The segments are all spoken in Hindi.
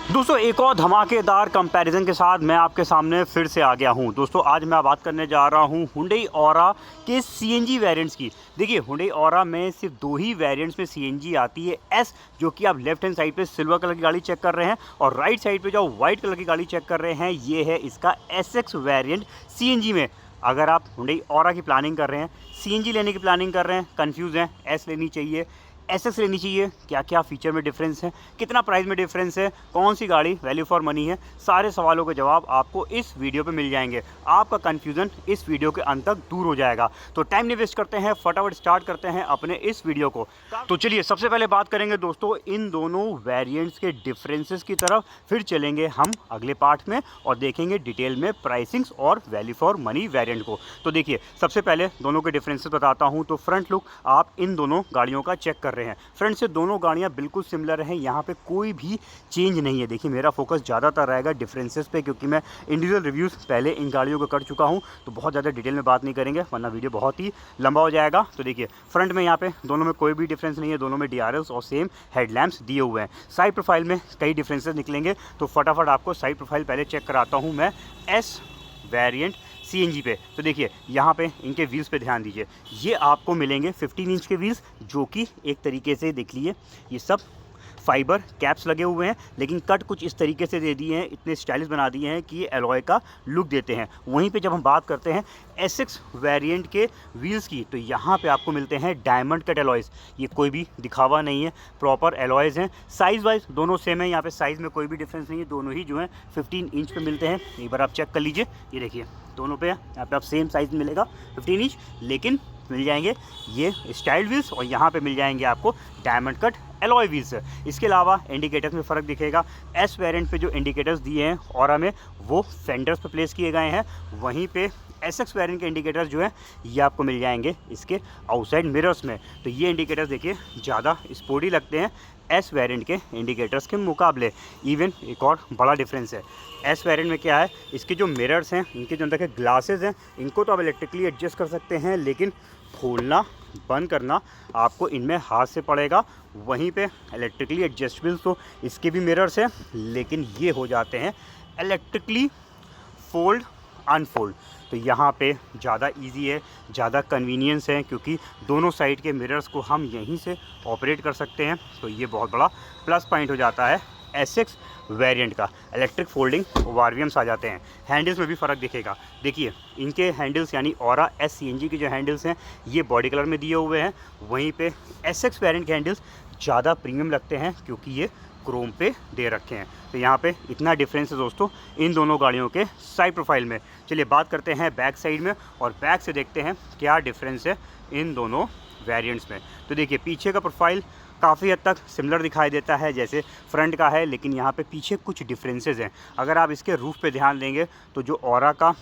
दोस्तों एक और धमाकेदार कंपैरिजन के साथ मैं आपके सामने फिर से आ गया हूं। दोस्तों आज मैं बात करने जा रहा हूं हुंडई ऑरा के सीएनजी वेरिएंट्स की। देखिए हुंडई ऑरा में सिर्फ दो ही वेरिएंट्स में सीएनजी आती है, एस जो कि आप लेफ्ट हैंड साइड पे सिल्वर कलर की गाड़ी चेक कर रहे हैं और राइट साइड पे जो वाइट कलर की गाड़ी चेक कर रहे हैं ये है इसका एसएक्स वेरिएंट सीएनजी में। अगर आप हुंडई ऑरा की प्लानिंग कर रहे हैं, सीएनजी लेने की प्लानिंग कर रहे हैं, कंफ्यूज हैं, एस लेनी चाहिए, एसएक्स लेनी चाहिए, क्या क्या फीचर में डिफरेंस है, कितना प्राइस में डिफरेंस है, कौन सी गाड़ी वैल्यू फॉर मनी है, सारे सवालों के जवाब आपको इस वीडियो पे मिल जाएंगे। आपका कन्फ्यूज़न इस वीडियो के अंत तक दूर हो जाएगा। तो टाइम नहीं वेस्ट करते हैं, फटाफट स्टार्ट करते हैं अपने इस वीडियो को। तो चलिए सबसे पहले बात करेंगे दोस्तों इन दोनों वेरिएंट्स के डिफरेंसेस की तरफ, फिर चलेंगे हम अगले पार्ट में और देखेंगे डिटेल में प्राइसिंग्स और वैल्यू फॉर मनी वेरिएंट को। तो देखिए सबसे पहले दोनों के डिफरेंसेस बताता हूँ। तो फ्रंट लुक आप इन दोनों गाड़ियों का चेक कर रहे हैं, फ्रंट से दोनों गाड़ियां बिल्कुल सिमिलर हैं, यहाँ पे कोई भी चेंज नहीं है। देखिए मेरा फोकस ज़्यादातर रहेगा डिफरेंसेस पे, क्योंकि मैं इंडिविजुअल रिव्यूज़ पहले इन गाड़ियों को कर चुका हूँ, तो बहुत ज़्यादा डिटेल में बात नहीं करेंगे वरना वीडियो बहुत ही लंबा हो जाएगा। तो देखिए फ्रंट में यहाँ पे दोनों में कोई भी डिफरेंस नहीं है, दोनों में DRLs और सेम हेडलैम्प्स दिए हुए हैं। साइड प्रोफाइल में कई डिफरेंसेस निकलेंगे, तो फटाफट आपको साइड प्रोफाइल पहले चेक कराता हूँ मैं एस वेरिएंट सीएनजी पे। तो देखिए यहाँ पे इनके व्हील्स पे ध्यान दीजिए, ये आपको मिलेंगे 15 इंच के व्हील्स, जो कि एक तरीके से देख लीजिए ये सब फाइबर कैप्स लगे हुए हैं, लेकिन कट कुछ इस तरीके से दे दिए हैं, इतने स्टाइलिश बना दिए हैं कि ये एलॉय का लुक देते हैं। वहीं पे जब हम बात करते हैं एसएक्स वेरिएंट के व्हील्स की, तो यहाँ पे आपको मिलते हैं डायमंड कट एलॉयज़। ये कोई भी दिखावा नहीं है, प्रॉपर एलॉयज़ हैं। साइज़ वाइज दोनों सेम है, यहाँ पे साइज़ में कोई भी डिफरेंस नहीं है, दोनों ही जो है 15 इंच पे मिलते हैं। एक बार आप चेक कर लीजिए, ये देखिए दोनों पे यहाँ पे आप सेम साइज़ मिलेगा 15 इंच, लेकिन मिल जाएंगे ये स्टाइल व्हील्स और यहाँ पे मिल जाएंगे आपको डायमंड कट एलॉय व्हील्स। इसके अलावा इंडिकेटर्स में फ़र्क दिखेगा। एस वेरिएंट पे जो इंडिकेटर्स दिए हैं ऑरा में वो फेंडर्स पे प्लेस किए गए हैं, वहीं पे एसएक्स वेरिएंट के इंडिकेटर्स जो है ये आपको मिल जाएंगे इसके आउटसाइड मिरर्स में। तो ये इंडिकेटर्स देखिए ज़्यादा स्पोर्टी लगते हैं एस वेरिएंट के इंडिकेटर्स के मुकाबले। इवन एक और बड़ा डिफरेंस है, एस वेरिएंट में क्या है, इसके जो मिरर्स हैं, इनके जो अंदर के ग्लासेस हैं, इनको तो आप इलेक्ट्रिकली एडजस्ट कर सकते हैं, लेकिन खोलना बंद करना आपको इनमें हाथ से पड़ेगा। वहीं पे इलेक्ट्रिकली एडजस्टेबल तो इसके भी मिरर्स हैं, लेकिन ये हो जाते हैं इलेक्ट्रिकली फोल्ड अनफोल्ड। तो यहाँ पे ज़्यादा इजी है, ज़्यादा कन्वीनियंस है, क्योंकि दोनों साइड के मिरर्स को हम यहीं से ऑपरेट कर सकते हैं। तो ये बहुत बड़ा प्लस पॉइंट हो जाता है एसएक्स वेरिएंट का। इलेक्ट्रिक फोल्डिंग वारवियम्स आ जाते हैं। हैंडल्स में भी फ़र्क दिखेगा, देखिए इनके हैंडल्स यानी ऑरा एस सीएनजी के जो हैंडल्स हैं ये बॉडी कलर में दिए हुए हैं, वहीं पे एसएक्स वेरिएंट के हैंडल्स ज़्यादा प्रीमियम लगते हैं क्योंकि ये क्रोम पे दे रखे हैं। तो यहाँ पे इतना डिफरेंस है दोस्तों इन दोनों गाड़ियों के साइड प्रोफाइल में। चलिए बात करते हैं बैक साइड में और बैक से देखते हैं क्या डिफरेंस है इन दोनों वेरिएंट्स में। तो देखिए पीछे का प्रोफाइल काफ़ी हद तक सिमिलर दिखाई देता है जैसे फ्रंट का है, लेकिन यहाँ पे पीछे कुछ डिफरेंसेस हैं। अगर आप इसके रूफ पे ध्यान देंगे तो जो ऑरा का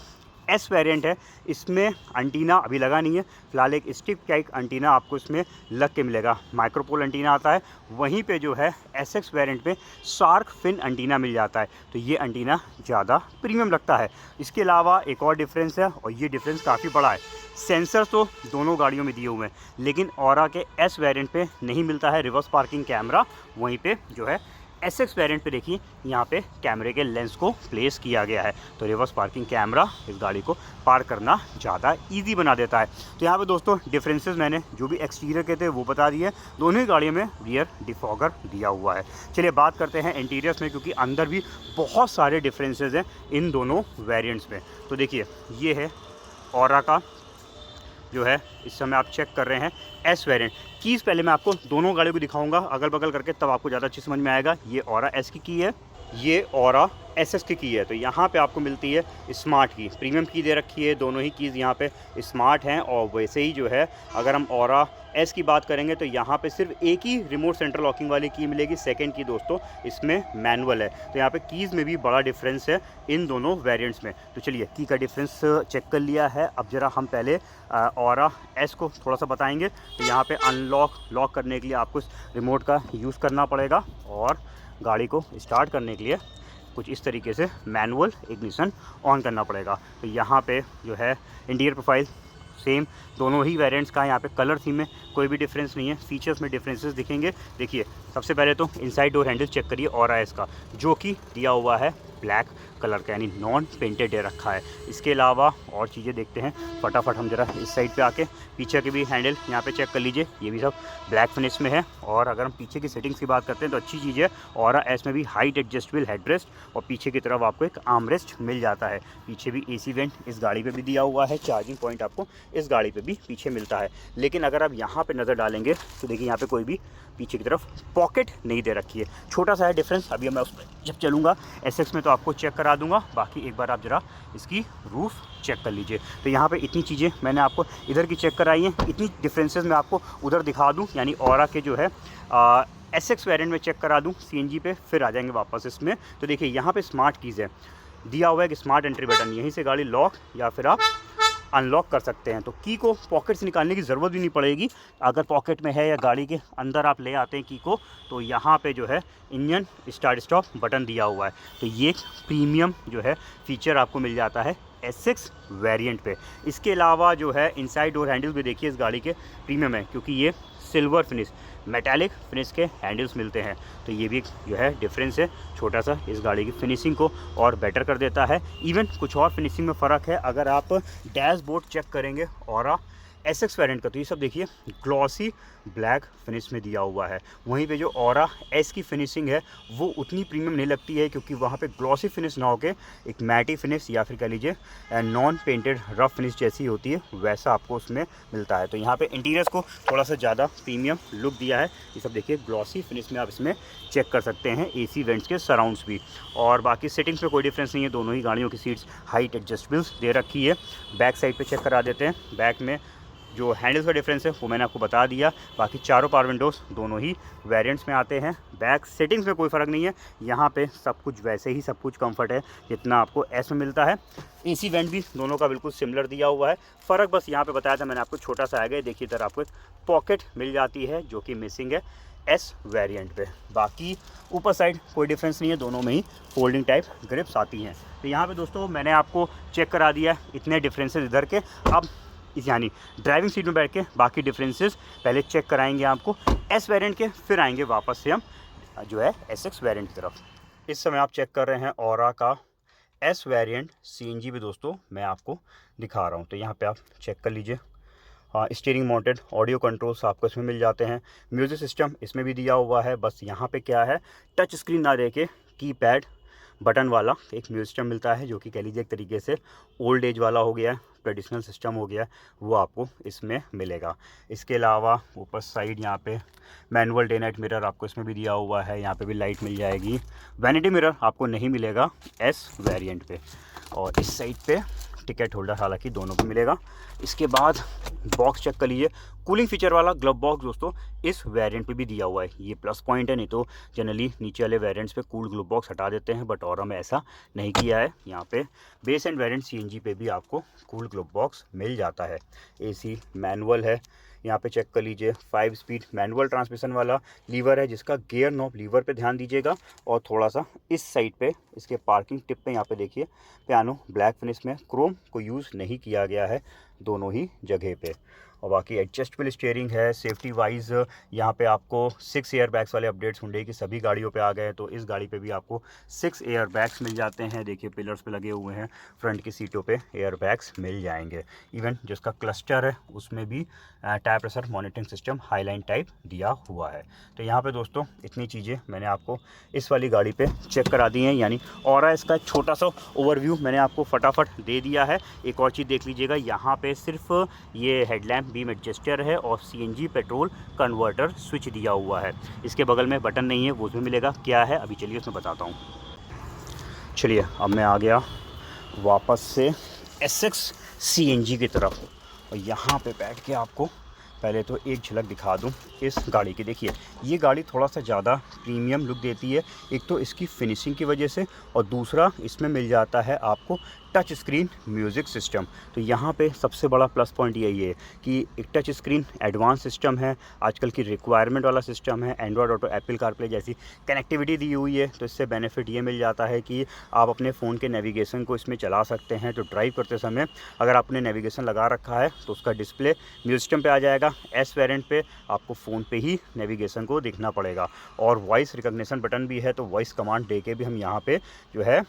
एस वेरिएंट है इसमें अंटीना अभी लगा नहीं है, फिलहाल एक स्टिक टाइप अंटीना आपको इसमें लग के मिलेगा, माइक्रोपोल अंटीना आता है। वहीं पे जो है एसएक्स वेरिएंट में शार्क फिन अंटीना मिल जाता है, तो ये अंटीना ज़्यादा प्रीमियम लगता है। इसके अलावा एक और डिफरेंस है और ये डिफरेंस काफ़ी बड़ा है, सेंसर्स तो दोनों गाड़ियों में दिए हुए हैं, लेकिन ऑरा के एस वेरिएंट पे नहीं मिलता है रिवर्स पार्किंग कैमरा। वहीं पे जो है एसएक्स वेरिएंट पे देखिए यहाँ पे कैमरे के लेंस को प्लेस किया गया है, तो रिवर्स पार्किंग कैमरा इस गाड़ी को पार्क करना ज़्यादा इजी बना देता है। तो यहाँ पे दोस्तों डिफरेंसेस मैंने जो भी एक्सटीरियर के थे वो बता दिए। दोनों ही गाड़ियों में रियर डिफॉगर दिया हुआ है। चलिए बात करते हैं इंटीरियर्स में, क्योंकि अंदर भी बहुत सारे डिफरेंसेस हैं इन दोनों वेरिएंट्स में। तो देखिए ये है ऑरा का जो है इस समय आप चेक कर रहे हैं एस वेरिएंट। कीज़ पहले मैं आपको दोनों गाड़ियों को दिखाऊंगा अगल बगल करके, तब आपको ज़्यादा अच्छी समझ में आएगा। ये ऑरा एस की है, ये ऑरा एसएस की है। तो यहाँ पे आपको मिलती है स्मार्ट की, प्रीमियम की दे रखी है, दोनों ही कीज़ यहाँ पे स्मार्ट हैं। और वैसे ही जो है अगर हम ऑरा एस की बात करेंगे तो यहाँ पे सिर्फ एक ही रिमोट सेंट्रल लॉकिंग वाली की मिलेगी, सेकंड की दोस्तों इसमें मैनुअल है। तो यहाँ पे कीज़ में भी बड़ा डिफरेंस है इन दोनों वेरिएंट्स में। तो चलिए की का डिफरेंस चेक कर लिया है, अब जरा हम पहले ऑरा एस को थोड़ा सा बताएंगे। तो यहाँ पे लॉक करने के लिए आपको रिमोट का यूज़ करना पड़ेगा और गाड़ी को स्टार्ट करने के लिए कुछ इस तरीके से मैनुअल इग्निशन ऑन करना पड़ेगा। तो यहाँ पे जो है इंटीरियर प्रोफाइल सेम दोनों ही वेरिएंट्स का यहाँ पे कलर थीम में कोई भी डिफरेंस नहीं है, फीचर्स में डिफरेंसेस दिखेंगे। देखिए सबसे पहले तो इनसाइड डोर हैंडल चेक करिए और इसका जो कि दिया हुआ है ब्लैक कलर का, यानी नॉन पेंटेड दे रखा है। इसके अलावा और चीज़ें देखते हैं फटाफट हम जरा इस साइड पे आके पीछे के भी हैंडल यहाँ पे चेक कर लीजिए, ये भी सब ब्लैक फिनिश में है। और अगर हम पीछे की सेटिंग्स की बात करते हैं तो अच्छी चीज़ है, और इसमें भी हाइट एडजस्टेबल हेडरेस्ट और पीछे की तरफ आपको एक आर्मरेस्ट मिल जाता है। पीछे भी एसी वेंट इस गाड़ी पे भी दिया हुआ है, चार्जिंग पॉइंट आपको इस गाड़ी पे भी पीछे मिलता है। लेकिन अगर आप यहाँ पे नज़र डालेंगे तो देखिए यहाँ पे कोई भी पीछे की तरफ पॉकेट नहीं दे रखी है, छोटा सा है डिफरेंस। अभी मैं उस पर जब चलूँगा एसएक्स में तो आपको चेक करा दूंगा, बाकी एक बार आप ज़रा इसकी रूफ़ चेक कर लीजिए। तो यहाँ पे इतनी चीज़ें मैंने आपको इधर की चेक कराई हैं, इतनी डिफरेंसेस मैं आपको उधर दिखा दूँ, यानी ऑरा के जो है एसएक्स वेरिएंट में चेक करा दूँ सीएनजी पे, फिर आ जाएंगे वापस इसमें। तो देखिए यहाँ पे स्मार्ट कीज़ है, दिया हुआ है कि स्मार्ट एंट्री बटन, यहीं से गाड़ी लॉक या फिर आप अनलॉक कर सकते हैं। तो की को पॉकेट से निकालने की ज़रूरत भी नहीं पड़ेगी। अगर पॉकेट में है या गाड़ी के अंदर आप ले आते हैं की को, तो यहाँ पे जो है इंजन स्टार्ट स्टॉप बटन दिया हुआ है। तो ये प्रीमियम जो है फीचर आपको मिल जाता है एसएक्स वेरिएंट पे। इसके अलावा जो है इनसाइड डोर हैंडल भी देखिए इस गाड़ी के प्रीमियम है, क्योंकि ये सिल्वर फिनिश मेटालिक फिनिश के हैंडल्स मिलते हैं। तो ये भी जो है डिफरेंस है छोटा सा, इस गाड़ी की फिनिशिंग को और बेटर कर देता है। इवन कुछ और फिनिशिंग में फ़र्क है, अगर आप डैशबोर्ड चेक करेंगे और एसएक्स वेरिएंट का, तो ये सब देखिए ग्लॉसी ब्लैक फिनिश में दिया हुआ है। वहीं पे जो ऑरा एस की फिनिशिंग है वो उतनी प्रीमियम नहीं लगती है, क्योंकि वहाँ पे ग्लॉसी फिनिश ना होके एक मैटी फिनिश या फिर कह लीजिए नॉन पेंटेड रफ फिनिश जैसी होती है, वैसा आपको उसमें मिलता है। तो यहाँ पे इंटीरियर्स को थोड़ा सा ज़्यादा प्रीमियम लुक दिया है। ये सब देखिए ग्लॉसी फिनिश में आप इसमें चेक कर सकते हैं, एसी वेंट्स के सराउंड्स भी। और बाकी सेटिंग्स में कोई डिफरेंस नहीं है, दोनों ही गाड़ियों की सीट्स हाइट एडजस्टेबल्स दे रखी है। बैक साइड पर चेक करा देते हैं, बैक में जो हैंडल्स का डिफरेंस है वो मैंने आपको बता दिया। बाकी चारों पावर विंडोज़ दोनों ही वेरिएंट्स में आते हैं। बैक सेटिंग्स में कोई फ़र्क नहीं है, यहाँ पे सब कुछ वैसे ही सब कुछ कंफर्ट है जितना आपको एस में मिलता है। एसी वेंट भी दोनों का बिल्कुल सिमिलर दिया हुआ है, फ़र्क बस यहाँ पे बताया था मैंने आपको छोटा सा आएगा। देखिए इधर आपको एक पॉकेट मिल जाती है जो कि मिसिंग है एस वेरिएंट पे। बाकी ऊपर साइड कोई डिफरेंस नहीं है, दोनों में ही फोल्डिंग टाइप ग्रिप्स आती हैं। तो यहाँ पे दोस्तों मैंने आपको चेक करा दिया है इतने डिफरेंसेस इधर के। अब इस यानी ड्राइविंग सीट में बैठ के बाकी डिफरेंसेस पहले चेक कराएंगे आपको एस वेरिएंट के, फिर आएंगे वापस से हम जो है एसएक्स वेरिएंट की तरफ। इस समय आप चेक कर रहे हैं ऑरा का एस वेरिएंट सीएनजी भी दोस्तों मैं आपको दिखा रहा हूँ। तो यहाँ पे आप चेक कर लीजिए, स्टीयरिंग माउंटेड ऑडियो कंट्रोल्स आपको इसमें मिल जाते हैं। म्यूज़िक सिस्टम इसमें भी दिया हुआ है, बस यहाँ पे क्या है टच स्क्रीन ना दे के कीपैड बटन वाला एक म्यूज़िक सिस्टम मिलता है, जो कि कह लीजिए एक तरीके से ओल्ड एज वाला हो गया है, ट्रेडिशनल सिस्टम हो गया है, वो आपको इसमें मिलेगा। इसके अलावा ऊपर साइड यहाँ पे मैनुअल डे नाइट मिरर आपको इसमें भी दिया हुआ है, यहाँ पे भी लाइट मिल जाएगी। वैनिटी मिरर आपको नहीं मिलेगा एस वेरिएंट पे। और इस साइड पे टिकट होल्डर हालांकि दोनों पे मिलेगा। इसके बाद बॉक्स चेक कर लीजिए, कूलिंग फीचर वाला ग्लव बॉक्स दोस्तों इस वेरिएंट पे भी दिया हुआ है। ये प्लस पॉइंट है, नहीं तो जनरली नीचे वाले वेरिएंट्स पे कूल ग्लव बॉक्स हटा देते हैं, बट ऑरा में ऐसा नहीं किया है। यहाँ पे बेस एंड वेरिएंट सीएनजी पे भी आपको कूल ग्लव बॉक्स मिल जाता है। एसी मैनुअल है, यहाँ पे चेक कर लीजिए 5 स्पीड मैनुअल ट्रांसमिशन वाला लीवर है, जिसका गियर नॉब लीवर पे ध्यान दीजिएगा। और थोड़ा सा इस साइड पे इसके पार्किंग टिप पे यहाँ पे देखिए पियानो ब्लैक फिनिश में, क्रोम को यूज़ नहीं किया गया है दोनों ही जगह पे। और बाकी एडजस्टेबल स्टीयरिंग है। सेफ्टी वाइज यहाँ पे आपको 6 एयर बैग्स वाले अपडेट्स हुंडई की सभी गाड़ियों पे आ गए हैं, तो इस गाड़ी पे भी आपको 6 एयर बैग्स मिल जाते हैं। देखिए पिलर्स पे लगे हुए हैं, फ्रंट की सीटों पे एयर बैग्स मिल जाएंगे। इवन जिसका क्लस्टर है उसमें भी tyre pressure monitoring system highline type दिया हुआ है। तो यहाँ पे दोस्तों इतनी चीज़ें मैंने आपको इस वाली गाड़ी पे चेक करा दी हैं, यानी ऑरा इसका एक छोटा सा ओवरव्यू मैंने आपको फटाफट दे दिया है। एक और चीज़ देख लीजिएगा, यहाँ पे सिर्फ ये हेडलैम्प बीम एडजस्टर है और सीएनजी पेट्रोल कन्वर्टर स्विच दिया हुआ है। इसके बगल में बटन नहीं है, वो उसमें मिलेगा। क्या है अभी चलिए उसमें बताता हूँ। चलिए अब मैं आ गया वापस से एसएक्स सीएनजी की तरफ, और यहाँ पे बैठ के आपको पहले तो एक झलक दिखा दूं इस गाड़ी की। देखिए ये गाड़ी थोड़ा सा ज़्यादा प्रीमियम लुक देती है, एक तो इसकी फिनिशिंग की वजह से, और दूसरा इसमें मिल जाता है आपको टच स्क्रीन म्यूज़िक सिस्टम। तो यहाँ पे सबसे बड़ा प्लस पॉइंट यही है कि एक टच स्क्रीन एडवांस सिस्टम है, आजकल की रिक्वायरमेंट वाला सिस्टम है। एंड्रॉयड ऑटो, एप्पल कारप्ले जैसी कनेक्टिविटी दी हुई है, तो इससे बेनिफिट ये मिल जाता है कि आप अपने फ़ोन के नेविगेशन को इसमें चला सकते हैं। तो ड्राइव करते समय अगर आपने नेविगेशन लगा रखा है तो उसका डिस्प्ले म्यूज़िक सिस्टम पे आ जाएगा। एस वेरिएंट पे आपको फ़ोन पे ही नेविगेशन को देखना पड़ेगा। और वॉइस रिकॉग्निशन बटन भी है, तो वॉइस कमांड दे के भी हम यहाँ पे जो है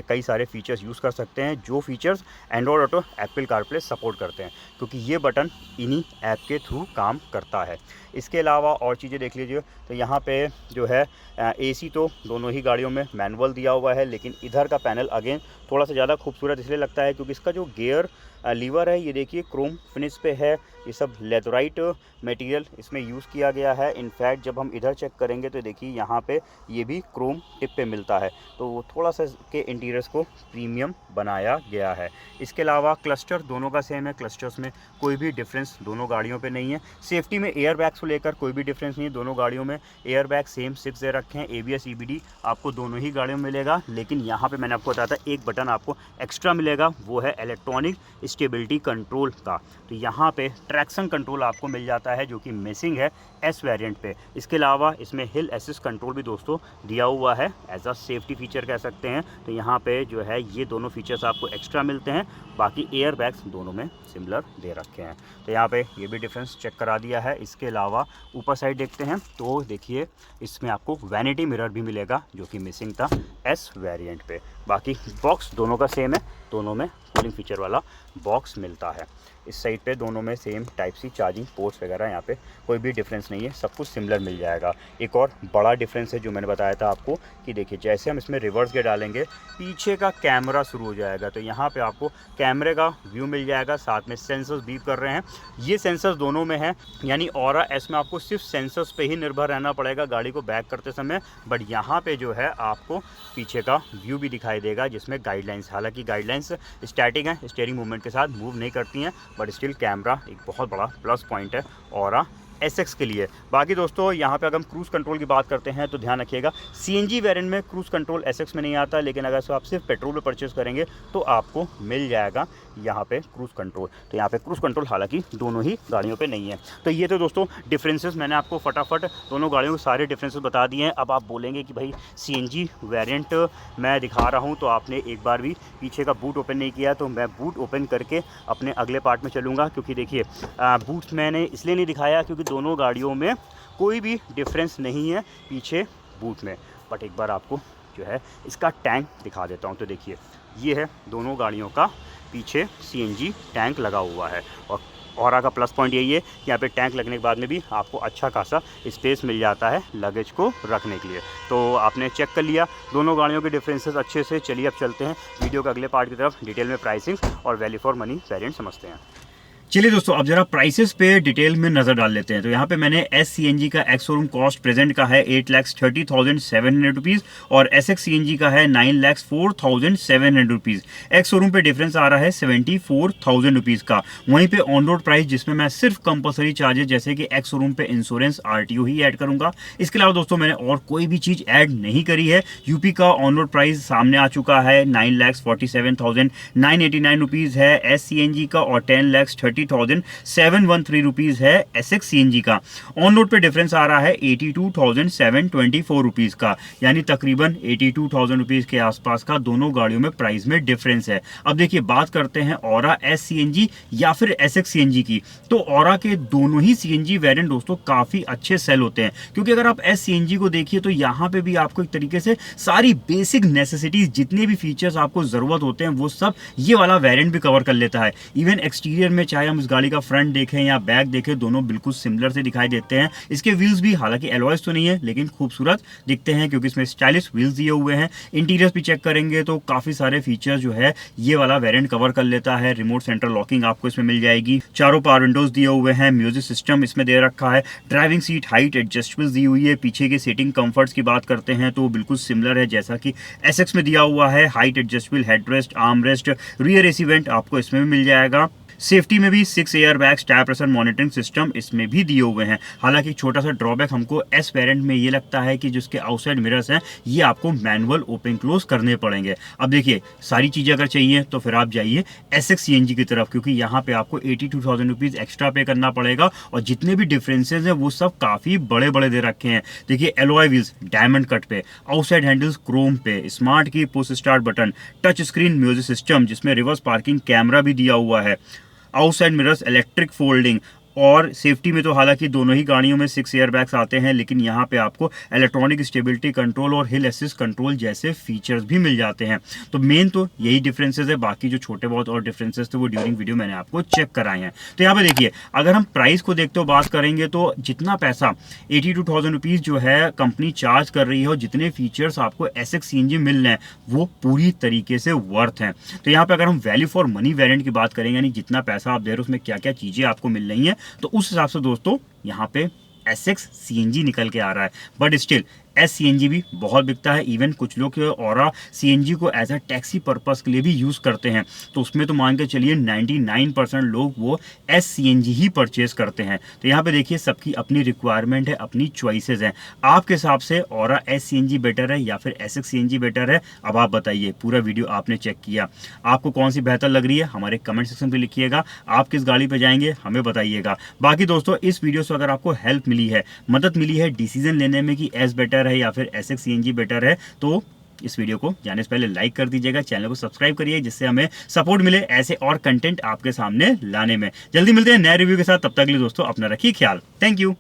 कई सारे फीचर्स यूज़ कर सकते हैं, जो features Android auto, Apple CarPlay support करते हैं, क्योंकि ये बटन इन्हीं ऐप के थ्रू काम करता है। इसके अलावा और चीज़ें देख लीजिए, तो यहाँ पे जो है एसी तो दोनों ही गाड़ियों में मैनुअल दिया हुआ है, लेकिन इधर का पैनल अगेन थोड़ा सा ज़्यादा खूबसूरत इसलिए लगता है क्योंकि इसका जो गियर लीवर है ये देखिए क्रोम फिनिश पे है। ये सब लेथराइट मटेरियल इसमें यूज़ किया गया है। इनफैक्ट जब हम इधर चेक करेंगे तो देखिए यहाँ पे ये भी क्रोम टिप पे मिलता है, तो वो थोड़ा सा के इंटीरियर्स को प्रीमियम बनाया गया है। इसके अलावा क्लस्टर दोनों का सेम है, क्लस्टर्स में कोई भी डिफरेंस दोनों गाड़ियों पे नहीं है। सेफ्टी में एयर बैग्स को लेकर कोई भी डिफरेंस नहीं है, दोनों गाड़ियों में एयर बैग सेम 6 दे रखे हैं। ABS EBD आपको दोनों ही गाड़ियों में मिलेगा, लेकिन यहाँ पे मैंने आपको बताया था एक बटन आपको एक्स्ट्रा मिलेगा, वो है इलेक्ट्रॉनिक स्टेबिलिटी कंट्रोल का। तो यहाँ पे ट्रैक्शन कंट्रोल आपको मिल जाता है, जो कि मिसिंग है एस वेरिएंट पे। इसके अलावा इसमें हिल असिस्ट कंट्रोल भी दोस्तों दिया हुआ है, एज अ सेफ्टी फीचर कह सकते हैं। तो यहाँ पे जो है ये दोनों फीचर्स आपको एक्स्ट्रा मिलते हैं, बाकी एयर बैग्स दोनों में सिमिलर दे रखे हैं। तो यहाँ पे ये भी डिफरेंस चेक करा दिया है। इसके अलावा ऊपर साइड देखते हैं तो देखिए इसमें आपको वैनिटी मिरर भी मिलेगा, जो कि मिसिंग था एस वेरिएंट पे। बाकी बॉक्स दोनों का सेम है, दोनों में कूलिंग फीचर वाला बॉक्स मिलता है। इस साइड पे दोनों में same type C charging ports वगैरह, यहाँ पे कोई भी डिफरेंस नहीं है, सब कुछ सिमिलर मिल जाएगा। एक और बड़ा डिफरेंस है जो मैंने बताया था आपको कि देखिए जैसे हम इसमें रिवर्स गियर डालेंगे पीछे का कैमरा शुरू हो जाएगा, तो यहाँ पे आपको कैमरे का व्यू मिल जाएगा, साथ में सेंसर्स बीप कर रहे हैं। ये सेंसर्स दोनों में है, यानी ऑरा एस में आपको सिर्फ सेंसर्स पे ही निर्भर रहना पड़ेगा गाड़ी को बैक करते समय, बट यहाँ पे जो है आपको पीछे का व्यू भी दिखाई देगा, जिसमें गाइडलाइंस, हालांकि गाइडलाइंस स्टैटिक है, स्टीयरिंग मूवमेंट के साथ मूव नहीं करती हैं, बट स्टिल कैमरा एक बहुत बड़ा प्लस पॉइंट है ऑरा SX के लिए। बाकी दोस्तों यहाँ पे अगर हम क्रूज़ कंट्रोल की बात करते हैं तो ध्यान रखिएगा CNG वेरिएंट में क्रूज़ कंट्रोल SX में नहीं आता, लेकिन अगर आप सिर्फ पेट्रोल पे परचेज़ करेंगे तो आपको मिल जाएगा यहाँ पे क्रूज़ कंट्रोल। तो यहाँ पे क्रूज़ कंट्रोल हालांकि दोनों ही गाड़ियों पे नहीं है। तो ये तो दोस्तों डिफरेंसेस मैंने आपको फटाफट दोनों गाड़ियों के सारे डिफरेंसेस बता दिए हैं। अब आप बोलेंगे कि भाई CNG वेरिएंट मैं दिखा रहा हूँ तो आपने एक बार भी पीछे का बूट ओपन नहीं किया, तो मैं बूट ओपन करके अपने अगले पार्ट में चलूँगा, क्योंकि देखिए बूट मैंने इसलिए नहीं दिखाया क्योंकि दोनों गाड़ियों में कोई भी डिफरेंस नहीं है पीछे बूट में। बट एक बार आपको जो है इसका टैंक दिखा देता हूँ। तो देखिए ये है दोनों गाड़ियों का पीछे CNG टैंक लगा हुआ है, और ऑरा का प्लस पॉइंट यही है कि यहाँ पे टैंक लगने के बाद में भी आपको अच्छा खासा स्पेस मिल जाता है लगेज को रखने के लिए। तो आपने चेक कर लिया दोनों गाड़ियों के डिफरेंसेस अच्छे से। चलिए अब चलते हैं वीडियो के अगले पार्ट की तरफ, डिटेल में प्राइसिंग और वैल्यू फॉर मनी वेरिएंट समझते हैं। चलिए दोस्तों अब जरा प्राइसेस पे डिटेल में नजर डाल लेते हैं। तो यहाँ पे मैंने SCNG का एक्स शोरूम कॉस्ट प्रेजेंट का है 8,30,700 रुपीज़ और SX CNG का है 9,04,700 रुपीज़। एक्स शोरूम पे डिफरेंस आ रहा है 74,000 रुपीज़ का। वहीं पे ऑन रोड प्राइस जिसमें मैं सिर्फ कंपलसरी चार्जेस जैसे कि एक्स शोरूम पे इंश्योरेंस RTO ही ऐड करूंगा। इसके अलावा दोस्तों मैंने और कोई भी चीज़ ऐड नहीं करी है। यूपी का ऑन रोड प्राइस सामने आ चुका है 9,47,989 रुपीज़ है SCNG का, और 10,30,713 रुपीज़ है SX CNG का। ऑन रोड पे डिफरेंस आ रहा है 82,724 रुपीज़ का, यानी तकरीबन 82,000 रुपीज़ के आसपास का दोनों गाड़ियों में प्राइस में डिफरेंस है। अब देखिए बात करते हैं ऑरा SCNG या फिर SX CNG की। तो ऑरा के दोनों ही CNG वेरिएंट दोस्तों काफ़ी अच्छे सेल होते हैं, क्योंकि अगर आप SCNG को देखिए तो यहाँ पे भी आपको एक तरीके से सारी बेसिक नेसेसिटीज जितने भी फीचर्स आपको ज़रूरत होते हैं वो सब ये वाला वेरिएंट भी कवर कर लेता है। इवन एक्सटीरियर में चाहे हम इस गाड़ी का फ्रंट देखें या बैक देखें, दोनों बिल्कुल सिमिलर से दिखाई देते हैं। इसके व्हील्स भी हालांकि एलॉयज तो नहीं है लेकिन खूबसूरत दिखते हैं, क्योंकि इसमें स्टाइलिश व्हील्स दिए हुए हैं। इंटीरियर भी चेक करेंगे तो काफ़ी सारे फीचर्स जो है ये वाला वेरिएंट कवर कर लेता है। रिमोट सेंटर लॉकिंग आपको इसमें मिल जाएगी, चारों पावर विंडोज दिए हुए हैं, म्यूजिक सिस्टम इसमें दे रखा है, ड्राइविंग सीट हाइट एडजस्टेबल दी हुई है। पीछे के सीटिंग कंफर्ट्स की बात करते हैं तो बिल्कुल सिमिलर है जैसा कि SX में दिया हुआ है। Height adjustable headrest, arm rest, rear AC went आपको इसमें भी मिल जाएगा। सेफ्टी में भी भी 6 air bags, tyre pressure monitoring system इसमें भी दिए हुए हैं। हालांकि छोटा सा ड्रॉबैक हमको एस वेरिएंट में ये लगता है कि जिसके आउटसाइड मिरर्स हैं ये आपको मैनुअल ओपन क्लोज करने पड़ेंगे। अब देखिए सारी चीज़ें अगर चाहिए तो फिर आप जाइए SX CNG की तरफ, क्योंकि यहाँ पे आपको 82,000 रुपीज़ एक्स्ट्रा पे करना पड़ेगा और जितने भी डिफरेंसेज हैं वो सब काफ़ी बड़े बड़े दे रखे हैं। देखिए एलॉय व्हील्स डायमंड कट पे, आउटसाइड हैंडल्स क्रोम पे, स्मार्ट की push start button, touch screen music system जिसमें रिवर्स पार्किंग कैमरा भी दिया हुआ है, आउटसाइड मिरर्स इलेक्ट्रिक फोल्डिंग, और सेफ्टी में तो हालांकि दोनों ही गाड़ियों में 6 एयर बैग्स आते हैं, लेकिन यहाँ पे आपको इलेक्ट्रॉनिक स्टेबिलिटी कंट्रोल और हिल असिस्ट कंट्रोल जैसे फीचर्स भी मिल जाते हैं। तो मेन तो यही डिफरेंसेस है, बाकी जो छोटे बहुत और डिफरेंसेस थे वो ड्यूरिंग वीडियो मैंने आपको चेक कराए हैं। तो यहाँ पे देखिए अगर हम प्राइस को देखते हो बात करेंगे तो जितना पैसा 82,000 रुपीज़ जो है कंपनी चार्ज कर रही है और जितने फीचर्स आपको SX CNG मिल रहे हैं वो पूरी तरीके से वर्थ हैं। तो यहाँ पे अगर हम वैल्यू फॉर मनी वेरिएंट की बात करेंगे, यानी जितना पैसा आप दे रहे हो उसमें क्या क्या चीज़ें आपको मिल रही हैं, तो उस हिसाब से दोस्तों यहाँ पे SX CNG निकल के आ रहा है। बट स्टिल SCNG भी बहुत बिकता है। इवन कुछ लोग ऑरा CNG को एज अ टैक्सी पर्पस के लिए भी यूज़ करते हैं, तो उसमें तो मान के चलिए 99% लोग वो SCNG ही परचेज करते हैं। तो यहाँ पे देखिए सबकी अपनी रिक्वायरमेंट है, अपनी चॉइसेस हैं। आपके हिसाब से ऑरा SCNG बेटर है या फिर SX CNG बेटर है, अब आप बताइए। पूरा वीडियो आपने चेक किया, आपको कौन सी बेहतर लग रही है हमारे कमेंट सेक्शन पे लिखिएगा। आप किस गाड़ी पे जाएंगे हमें बताइएगा। बाकी दोस्तों इस वीडियो से अगर आपको हेल्प मिली है, मदद मिली है डिसीजन लेने में कि S बेटर है या फिर SX CNG बेटर है, तो इस वीडियो को जाने से पहले लाइक कर दीजिएगा, चैनल को सब्सक्राइब करिए जिससे हमें सपोर्ट मिले ऐसे और कंटेंट आपके सामने लाने में। जल्दी मिलते हैं नए रिव्यू के साथ, तब तक के लिए दोस्तों अपना रखिए ख्याल। Thank you.